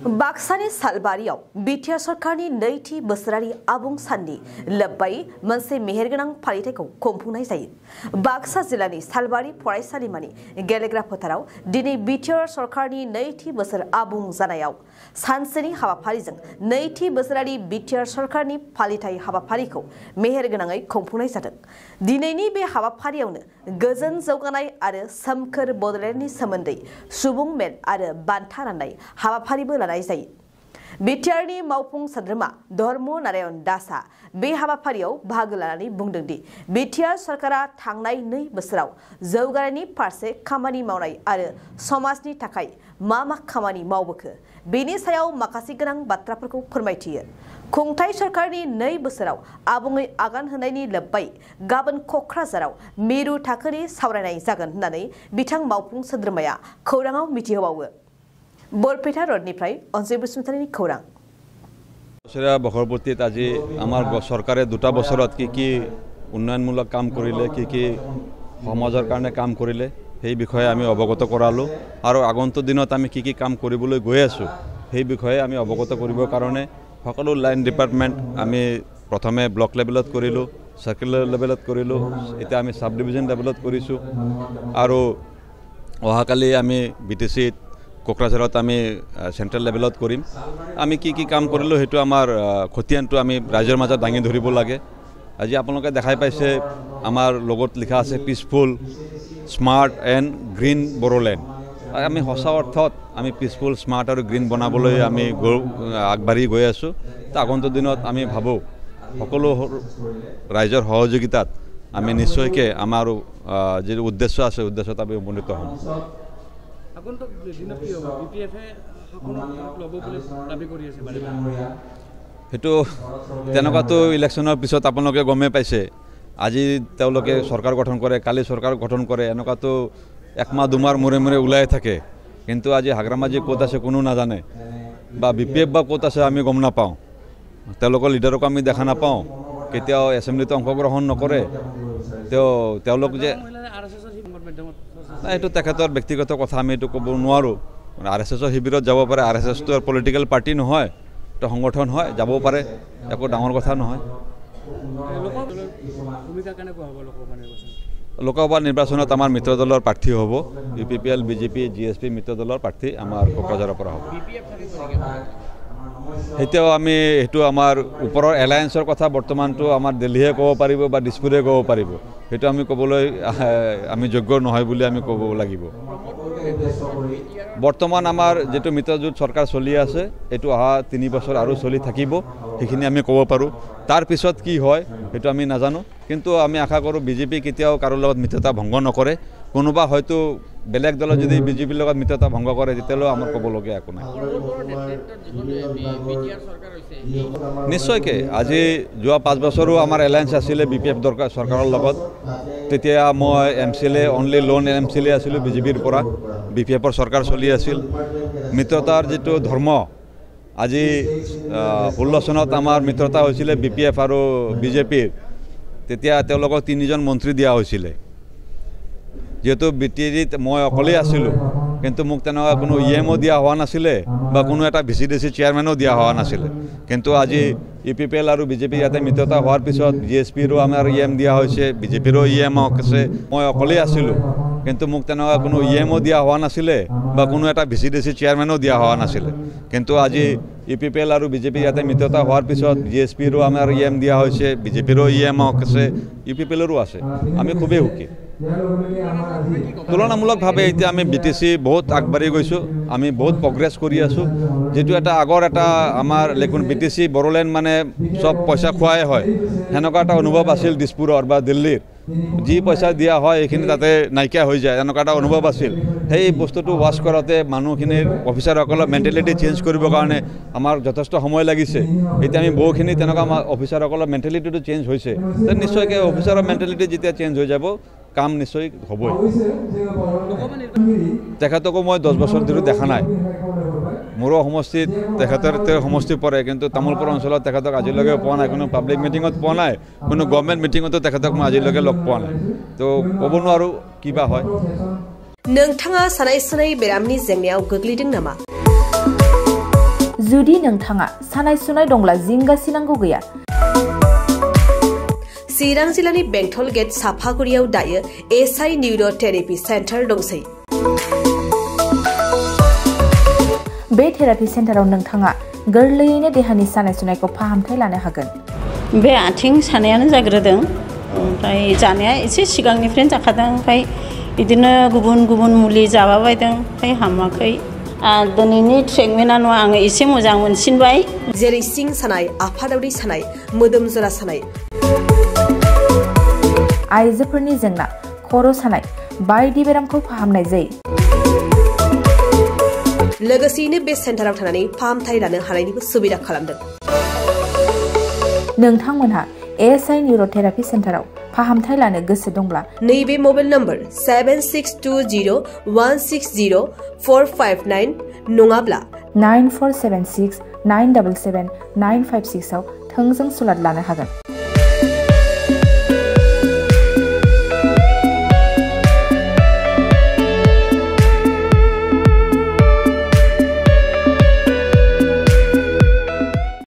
बाक्सानि सालबारियाव BTR सरकारनि नैथि बोसोरारि आबुं साननि लोब्बायै मोनसे मेहेरगोनां फालिथायखौ खुंफुंनाय जायो। बाक्सा जिल्लानि सालबारि फरायसालिमानि गेलेग्रा फोथाराव दिनै बिटिआर सरकारनि नैथि बोसोर आबुं जानायाव सानसेनि हाबाफारिजों नैथि बोसोरारि बिटिआर सरकारनि फालिथाय हाबाफारिखौ मेहेरगोनाङै खुंफुंनाय जादों। दिनैनि बे हाबाफारियावनो गोजोन जौगानाय आरो सोमखोर बड'लेण्डनि सोमोन्दै सुबुं मेल आरो बान्था राननाय हाबाफारिबो लानाय जायो। बिटिआरनि मावफुं सोद्रोमा धर्म नारायण दासआ बे हाबाफारियाव बाहागो लानानै बुंदों दि बिटिआर सरकारा थांनाय 2 बोसोराव जौगानायनि फारसे खामानि मावनाय आरो समाजनि थाखाय मा खामानि मावबोखो बेनि सायाव माखासे गोनां बाथ्राफोरखौ फोरमायथियो। खुंथाय सरकारनि 2 बोसोराव आबुङै आगान होनायनि लोब्बायै गाबोन क'क्राझाराव मिरु थाखोनि सावरायनाय जागोन होननानै बिथां मावफुं सोद्रोमाया खौराङाव मिथिहोबावो। बरपेटा रोडनिफ्राय अनजय बसुमतारीनि खौरां। বছৰপূৰ্তিত আজি আমাৰ চৰকাৰে 2টা বছৰত কি উন্নয়নমূলক কাম কৰিলে কি সমাজৰ কাৰণে কাম কৰিলে সেই বিষয়ে আমি অৱগত কৰালো আৰু আগন্তুক দিনত আমি কি কাম কৰিবলৈ গৈ আছো সেই বিষয়ে আমি অৱগত কৰিবৰ কাৰণে সকলো লাইন ডিপাৰ্টমেণ্ট আমি প্ৰথমে ব্লক লেভেলত কৰিলো, সাৰ্কেল লেভেলত কৰিলো, এতিয়া আমি সাব ডিভিজন লেভেলত কৰিছো আৰু অহাকালি আমি বিটিসি কোকৰাঝাৰত আমি সেন্ট্ৰেল লেভেলত কৰিম। আমি কি কাম কৰিলো হেতু আমাৰ খতিয়ানটো আমি ৰাজ্যৰ মাজত দাঙি ধৰিব লাগে। আজি আপোনালোকে দেখাই পাইছে আমাৰ লগত লিখা আছে peaceful smart and green Bodoland. আমি সঁচা অৰ্থত আমি পিসফুল স্মাৰ্ট আৰু গ্ৰীণ বনাবলৈ আমি আগবাঢ়ি গৈ আছো। আগন্তুক দিনত আমি ভাবো সকলো ৰাজ্যৰ সহযোগিতাত আমি নিশ্চয়কৈ আমাৰ যে উদ্দেশ্য আছে উদ্দেশ্যত আমি উপনীত হ'ম। সেইটো তেনেকুৱাতো ইলেকশ্যনৰ পিছত আপোনালোকে গমে পাইছে। আজি তেওঁলোকে চৰকাৰ গঠন কৰে, কালি চৰকাৰ গঠন কৰে, এনেকুৱাতো 1 মাহ 2 মাহৰ মূৰে ওলাই থাকে। কিন্তু আজি হাগ্ৰামাজি ক'ত আছে কোনো নাজানে বা বিপিএফ বা ক'ত আছে আমি গম নাপাওঁ। তেওঁলোকৰ লিডাৰক আমি দেখা নাপাওঁ, কেতিয়াও এছেম্বলিত অংশগ্ৰহণ নকৰে। তেওঁলোক যে এইটো তেখেতৰ ব্যক্তিগত কথা, আমি এইটো ক'ব নোৱাৰোঁ। আৰএছএছৰ শিবিৰত যাব পাৰে, আৰএছএছটো পলিটিকেল পাৰ্টি নহয়, এটা সংগঠন হয়, যাব পাৰে, একো ডাঙৰ কথা নহয়। লোকসভা নিৰ্বাচনত আমাৰ মিত্ৰ দলৰ প্ৰাৰ্থী হ'ব, ইউপিপিএল, বিজেপি, জিএছপি মিত্ৰ দলৰ প্ৰাৰ্থী আমাৰ কোকৰাঝাৰৰ পৰা হ'ব। এতিয়াও আমি সেইটো আমাৰ ওপৰৰ এলায়েন্সৰ কথা বৰ্তমানটো আমাৰ দিল্লীহে ক'ব পাৰিব বা দিছপুৰে ক'ব পাৰিব। সেইটো আমি ক'বলৈ আমি যোগ্য নহয় বুলি আমি ক'ব লাগিব। বৰ্তমান আমাৰ যেটো মিত্ৰজোঁট চৰকাৰ চলি আছে এইটো অহা 3 বছৰ আৰু চলি থাকিব, সেইখিনি আমি ক'ব পাৰোঁ। তাৰ পিছত কি হয় সেইটো আমি নাজানো, কিন্তু আমি আশা কৰোঁ বিজেপি কেতিয়াও কাৰো লগত মিত্ৰতা ভংগ নকৰে। কোনোবা হয়তো বেলেগ দলে যদি বিজেপিৰ লগত মিত্ৰতা ভংগ কৰে তেতিয়াহ'লে আমাৰ ক'বলগীয়া একো নাই। নিশ্চয়কৈ আজি যোৱা 5 বছৰো আমাৰ এলায়েন্স আছিলে বিপিএফ চৰকাৰৰ লগত। তেতিয়া মই এমচিএলএ অনলি লোন এমচিএলএ আছিলোঁ বিজেপিৰ পৰা, বিপিএফৰ চৰকাৰ চলি আছিল। মিত্ৰতাৰ যিটো ধৰ্ম, আজি 16 চনত আমাৰ মিত্ৰতা হৈছিলে বিপিএফ আৰু বিজেপিৰ। তেতিয়া তেওঁলোকক 3জন মন্ত্ৰী দিয়া হৈছিলে। যেহেতু বিটিআৰত মই অকলেই আছিলোঁ, কিন্তু মোক তেনেকুৱা কোনো ইএমও দিয়া হোৱা নাছিলে বা কোনো এটা ভিচিডিচি চেয়াৰমেনো দিয়া হোৱা নাছিলে। কিন্তু আজি ইউপিপিএল আৰু বিজেপি ইয়াতে মিত্ৰতা হোৱাৰ পিছত জিএছপিৰো আমাৰ ইএম দিয়া হৈছে, বিজেপিৰো ইএম আছে। মই অকলেই আছিলোঁ, কিন্তু মোক তেনেকুৱা কোনো ইএমও দিয়া হোৱা নাছিলে বা কোনো এটা ভিচিডিচি চেয়াৰমেনো দিয়া হোৱা নাছিলে। কিন্তু আজি ইউপিপিএল আৰু বিজেপি ইয়াতে মিত্ৰতা হোৱাৰ পিছত জিএছপিৰো আমাৰ ইএম দিয়া হৈছে, বিজেপিৰো ইএম আছে, ইউপিপিএলৰো আছে। আমি খুবেই সুখী। তুলনামূলকভাৱে এতিয়া আমি বিটিসি বহুত আগবাঢ়ি গৈছোঁ, আমি বহুত প্ৰগ্ৰেছ কৰি আছোঁ। যিটো এটা আগৰ এটা আমাৰ বিটিসি বড়োলেণ্ড মানে চব পইচা খোৱাই হয়, সেনেকুৱা এটা অনুভৱ আছিল দিছপুৰৰ বা দিল্লীৰ। যি পইচা দিয়া হয় এইখিনি তাতে নাইকিয়া হৈ যায়, এনেকুৱা এটা অনুভৱ আছিল। সেই বস্তুটো ৱাচ কৰাতে মানুহখিনিৰ অফিচাৰসকলৰ মেণ্টেলিটি চেঞ্জ কৰিবৰ কাৰণে আমাৰ যথেষ্ট সময় লাগিছে। এতিয়া আমি বহুখিনি তেনেকুৱা অফিচাৰসকলৰ মেণ্টেলিটিটো চেঞ্জ হৈছে। নিশ্চয়কৈ অফিচাৰৰ মেণ্টেলিটি যেতিয়া চেঞ্জ হৈ যাব কাম নিশ্চয় হ'বই। তেখেতকো মই 10 বছৰ ধৰি দেখা নাই। মোৰো সমষ্টিত তেখেতৰ সমষ্টি পৰে, কিন্তু তামোলপুৰ অঞ্চলত তেখেতক আজিলৈকে পোৱা নাই। কোনো পাব্লিক মিটিঙত পোৱা নাই, কোনো গভৰ্ণমেণ্ট মিটিঙতো তেখেতক মই আজিলৈকে লগ পোৱা নাই। তো ক'ব নোৱাৰোঁ কিবা হয়। नोंथाङा सानाय सुनाय बेरामनि जेंनायाव गोग्लैदों नामा? जुदि नोंथाङा सानाय सुनाय दंब्ला जिंगासिनांगौ गैया। चिरां जिल्लानि बेंटल गेट साफागुरियाव दायो एसआइ निउर' थेरापि सेन्टार दंसै। बे थेरापि सेन्टाराव नोंथाङा गोरलैयैनो देहानि सानाय सुनायखौ फाहामथाय लानो हागोन। बे आथिं सानायानो जाग्रोदों, ओमफ्राय जानाया एसे सिगांनिफ्रायनो जाखादों, ओमफ्राय बिदिनो गुबुन गुबुन मुलि जाबाबायदों, ओमफ्राय हामाखै। दिनैनि ट्रिटमेन्टआ आङो एसे मोजां मोनसिनबाय। जेरै सिं सानाय, आफादावदै सानाय, मोदोम जरा सानाय, आइजोफोरनि जेंना, खर' सानाय बायदि बेरामखौ फाहामनाय जायो। लोगोसेयैनो बे सेन्टाराव थानानै फाहामथाय लानो हानायनिबो सुबिदा खालामदों। नोंथांमोनहा एसआइ निउर' थेरापि सेन्टाराव फाहामथाय लानो गोसो दंब्ला नैबे मबाइल नम्बर 7620160459 नङाब्ला 9476977956 आव थोंजों सुलाद लानो हागोन।